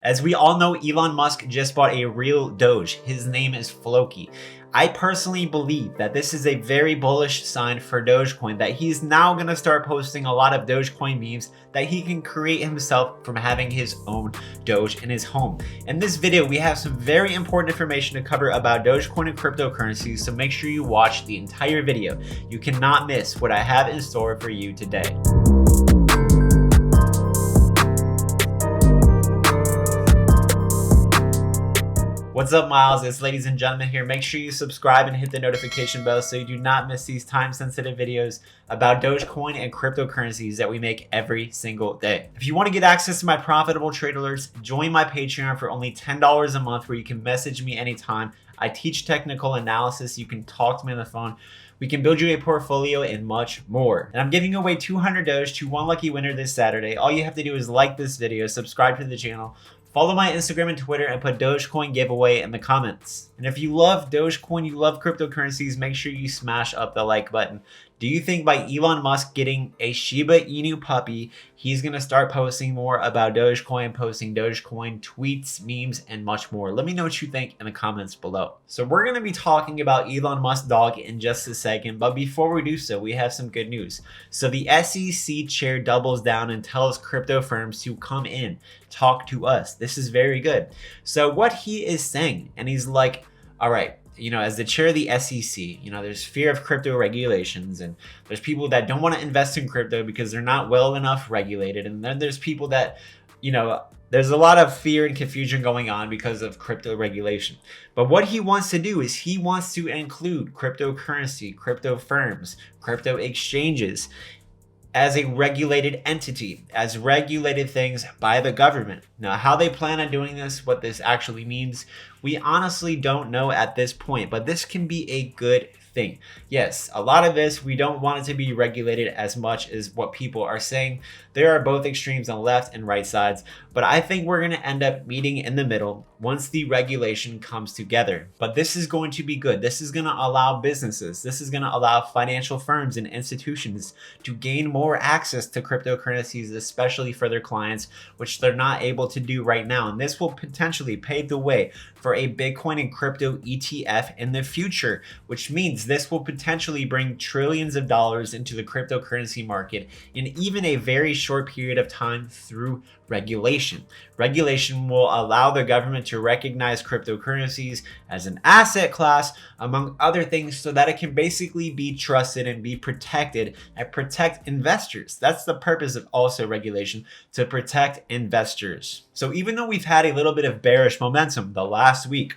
As we all know, Elon Musk just bought a real Doge. His name is Floki. I personally believe that this is a very bullish sign for Dogecoin, that he's now going to start posting a lot of Dogecoin memes that he can create himself from having his own Doge in his home. In this video, we have some very important information to cover about Dogecoin and cryptocurrencies, so make sure you watch the entire video. You cannot miss what I have in store for you today. What's up, Myles? It's ladies and gentlemen here. Make sure you subscribe and hit the notification bell so you do not miss these time-sensitive videos about Dogecoin and cryptocurrencies that we make every single day. If you want to get access to my profitable trade alerts, join my Patreon for only $10 a month, where you can message me anytime. I teach technical analysis. You can talk to me on the phone. We can build you a portfolio and much more. And I'm giving away 200 Doge to one lucky winner this Saturday. All you have to do is like this video, subscribe to the channel, follow my Instagram and Twitter, and put Dogecoin giveaway in the comments. And if you love Dogecoin, you love cryptocurrencies, make sure you smash up the like button. Do you think by Elon Musk getting a Shiba Inu puppy, he's going to start posting more about Dogecoin, posting Dogecoin tweets, memes, and much more? Let me know what you think in the comments below. So we're going to be talking about Elon Musk's dog in just a second, but before we do so, we have some good news. So the SEC chair doubles down and tells crypto firms to come in, talk to us. This is very good. So what he is saying, and he's like, all right, as the chair of the SEC, there's fear of crypto regulations, and there's people that don't want to invest in crypto because they're not well enough regulated. And then there's people that, there's a lot of fear and confusion going on because of crypto regulation. But what he wants to do is he wants to include cryptocurrency, crypto firms, crypto exchanges as a regulated entity, as regulated things by the government. Now, how they plan on doing this, what this actually means, we honestly don't know at this point, but this can be a good thing. Yes, a lot of this, we don't want it to be regulated as much as what people are saying. There are both extremes on left and right sides, but I think we're going to end up meeting in the middle once the regulation comes together. But this is going to be good. This is going to allow businesses, this is going to allow financial firms and institutions to gain more access to cryptocurrencies, especially for their clients, which they're not able to do right now. And this will potentially pave the way for a Bitcoin and crypto ETF in the future, which means this will potentially bring trillions of dollars into the cryptocurrency market in even a very short period of time through regulation. Regulation will allow the government to recognize cryptocurrencies as an asset class, among other things, so that it can basically be trusted and be protected and protect investors. That's the purpose of also regulation, to protect investors. So even though we've had a little bit of bearish momentum the last week,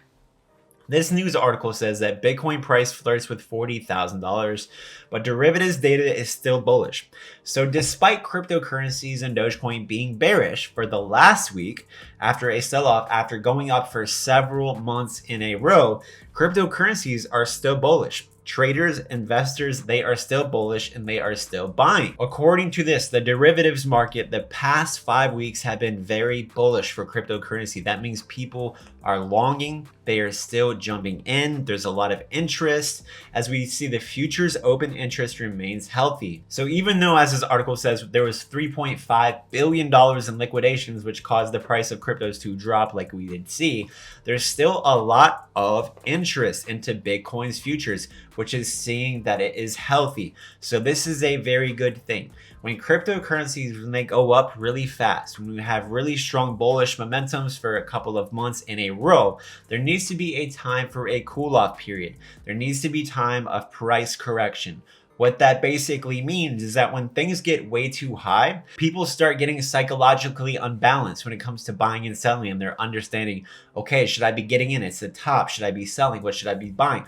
this news article says that Bitcoin price flirts with $40,000, but derivatives data is still bullish. So despite cryptocurrencies and Dogecoin being bearish for the last week after a sell-off, after going up for several months in a row, cryptocurrencies are still bullish. Traders, investors, they are still bullish and they are still buying. According to this, the derivatives market, the past 5 weeks have been very bullish for cryptocurrency. That means people are longing, they are still jumping in. There's a lot of interest. As we see, the futures open interest remains healthy. So even though, as this article says, there was $3.5 billion in liquidations, which caused the price of cryptos to drop like we did see, there's still a lot of interest into Bitcoin's futures, which is seeing that it is healthy. So this is a very good thing. When cryptocurrencies, when they go up really fast, when we have really strong bullish momentums for a couple of months in a row, there needs to be a time for a cool-off period. There needs to be time of price correction. What that basically means is that when things get way too high, people start getting psychologically unbalanced when it comes to buying and selling, and they're understanding, okay, should I be getting in? It's the top. Should I be selling? What should I be buying?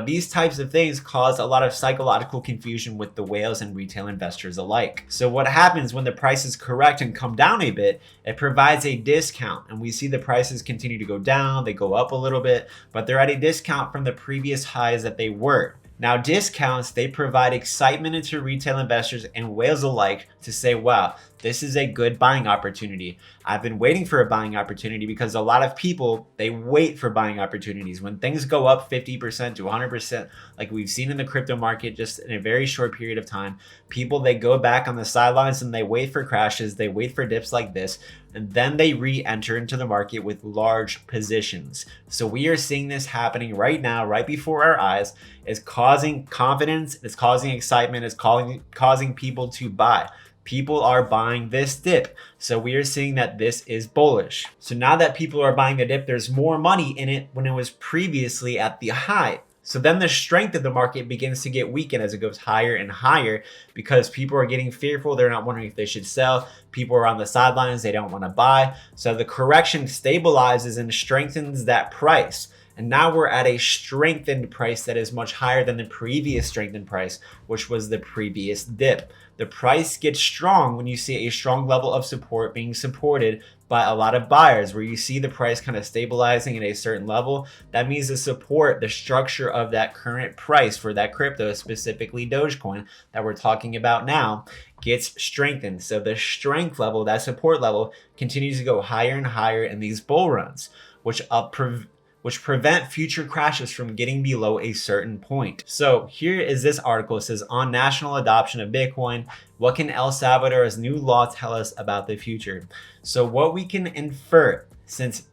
These types of things cause a lot of psychological confusion with the whales and retail investors alike. So what happens when the prices correct and come down a bit, it provides a discount, and we see the prices continue to go down. They go up a little bit, but they're at a discount from the previous highs that they were. Now, discounts, they provide excitement into retail investors and whales alike to say, wow, this is a good buying opportunity. I've been waiting for a buying opportunity because a lot of people, they wait for buying opportunities. When things go up 50% to 100%, like we've seen in the crypto market just in a very short period of time, people, they go back on the sidelines and they wait for crashes, they wait for dips like this, and then they re-enter into the market with large positions. So we are seeing this happening right now, right before our eyes. It's causing confidence, it's causing excitement, it's causing people to buy. People are buying this dip. So we are seeing that this is bullish. So now that people are buying the dip, there's more money in it when it was previously at the high. So then the strength of the market begins to get weakened as it goes higher and higher because people are getting fearful. They're not wondering if they should sell. People are on the sidelines. They don't want to buy. So the correction stabilizes and strengthens that price. And now we're at a strengthened price that is much higher than the previous strengthened price, which was the previous dip. The price gets strong when you see a strong level of support being supported by a lot of buyers, where you see the price kind of stabilizing at a certain level. That means the support, the structure of that current price for that crypto, specifically Dogecoin that we're talking about now, gets strengthened. So the strength level, that support level, continues to go higher and higher in these bull runs, which prevent future crashes from getting below a certain point. So here is this article. It says, on national adoption of Bitcoin, what can El Salvador's new law tell us about the future? So what we can infer, since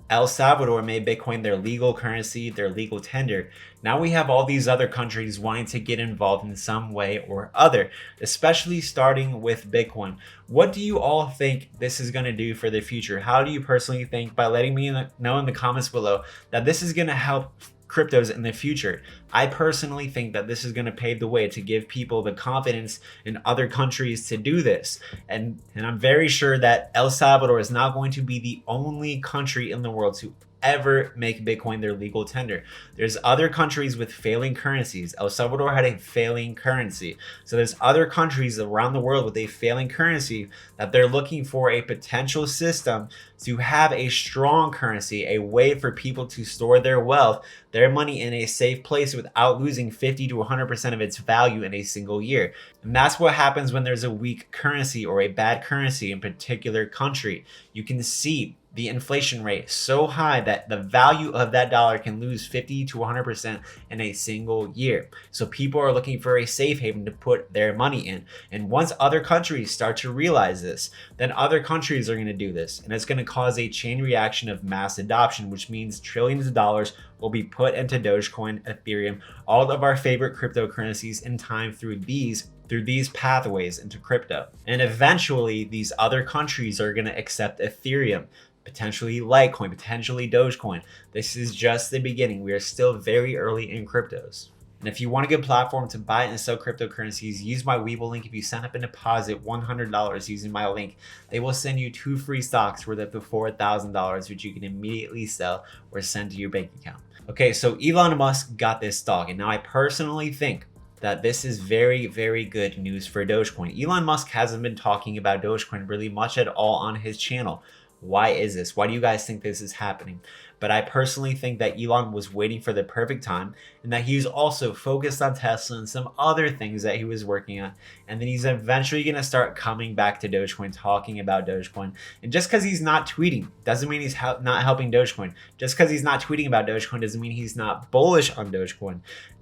El Salvador made Bitcoin their legal currency, their legal tender, now we have all these other countries wanting to get involved in some way or other, especially starting with Bitcoin. What do you all think this is going to do for the future? How do you personally think, by letting me know in the comments below, that this is going to help cryptos in the future? I personally think that this is going to pave the way to give people the confidence in other countries to do this. And I'm very sure that El Salvador is not going to be the only country in the world to ever make Bitcoin their legal tender. There's other countries with failing currencies. El Salvador had a failing currency. So there's other countries around the world with a failing currency that they're looking for a potential system to have a strong currency, a way for people to store their wealth, their money in a safe place without losing 50 to 100% of its value in a single year. And that's what happens when there's a weak currency or a bad currency in a particular country. You can see the inflation rate so high that the value of that dollar can lose 50 to 100% in a single year. So people are looking for a safe haven to put their money in. And once other countries start to realize this, then other countries are going to do this. And it's going to cause a chain reaction of mass adoption, which means trillions of dollars will be put into Dogecoin, Ethereum, all of our favorite cryptocurrencies in time through these pathways into crypto. And eventually these other countries are going to accept Ethereum, potentially Litecoin, potentially Dogecoin. This is just the beginning. We are still very early in cryptos. And if you want a good platform to buy and sell cryptocurrencies, use my WEBULL link. If you sign up and deposit $100 using my link, they will send you 2 free stocks worth up to $4,000, which you can immediately sell or send to your bank account. Okay, so Elon Musk got this stock, and now I personally think that this is very, very good news for Dogecoin. Elon Musk hasn't been talking about Dogecoin really much at all on his channel. Why is this? Why do you guys think this is happening? But I personally think that Elon was waiting for the perfect time, and that he's also focused on Tesla and some other things that he was working on. And then he's eventually going to start coming back to Dogecoin, talking about Dogecoin. And just because he's not tweeting doesn't mean he's not helping Dogecoin. Just because he's not tweeting about Dogecoin doesn't mean he's not bullish on Dogecoin.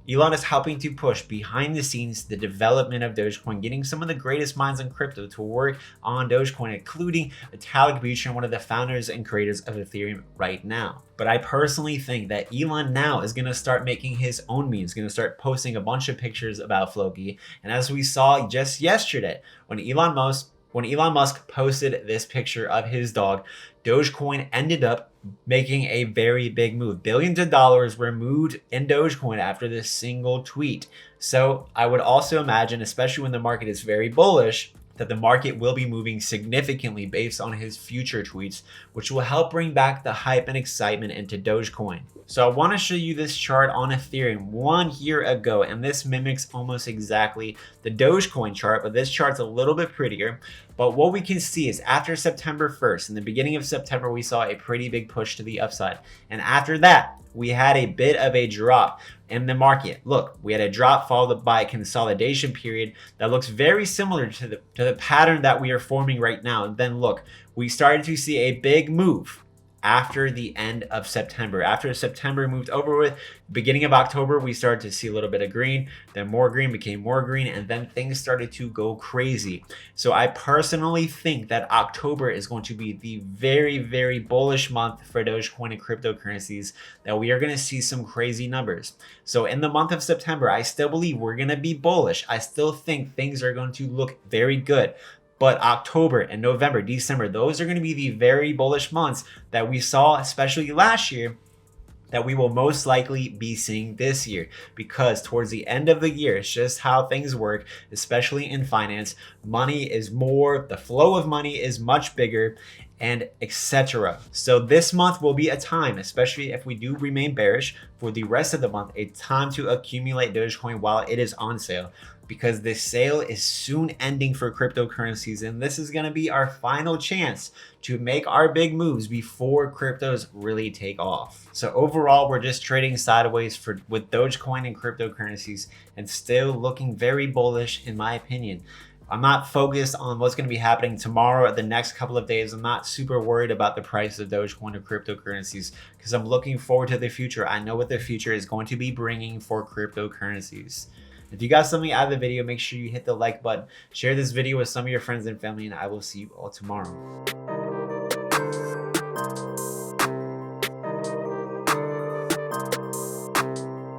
Elon is helping to push behind the scenes the development of Dogecoin, getting some of the greatest minds in crypto to work on Dogecoin, including Vitalik Buterin, one of the founders and creators of Ethereum right now. But I personally think that Elon now is going to start making his own memes, going to start posting a bunch of pictures about Floki. And as we saw just yesterday, when Elon Musk posted this picture of his dog, Dogecoin ended up making a very big move. Billions of dollars were moved in Dogecoin after this single tweet. So I would also imagine, especially when the market is very bullish, that the market will be moving significantly based on his future tweets, which will help bring back the hype and excitement into Dogecoin. So I want to show you this chart on Ethereum 1 year ago, and this mimics almost exactly the Dogecoin chart, but this chart's a little bit prettier. But what we can see is after September 1st, in the beginning of September, we saw a pretty big push to the upside. And after that, we had a bit of a drop. in the market. Look, we had a drop followed by a consolidation period that looks very similar to the pattern that we are forming right now. And then look, we started to see a big move after the end of September. After September moved over with, beginning of October, we started to see a little bit of green, then more green became more green, and then things started to go crazy. So I personally think that October is going to be the very, very bullish month for Dogecoin and cryptocurrencies, that we are going to see some crazy numbers. So in the month of September, I still believe we're going to be bullish. I still think things are going to look very good. But October and November, December, those are going to be the very bullish months that we saw, especially last year, that we will most likely be seeing this year, because towards the end of the year, it's just how things work, especially in finance. Money is more, the flow of money is much bigger, and etc. So this month will be a time, especially if we do remain bearish for the rest of the month, a time to accumulate Dogecoin while it is on sale, because this sale is soon ending for cryptocurrencies, and this is going to be our final chance to make our big moves before cryptos really take off. So overall, we're just trading sideways with Dogecoin and cryptocurrencies, and still looking very bullish in my opinion. I'm not focused on what's going to be happening tomorrow or the next couple of days. I'm not super worried about the price of Dogecoin or cryptocurrencies, because I'm looking forward to the future. I know what the future is going to be bringing for cryptocurrencies. If you got something out of the video, make sure you hit the like button, share this video with some of your friends and family, and I will see you all tomorrow.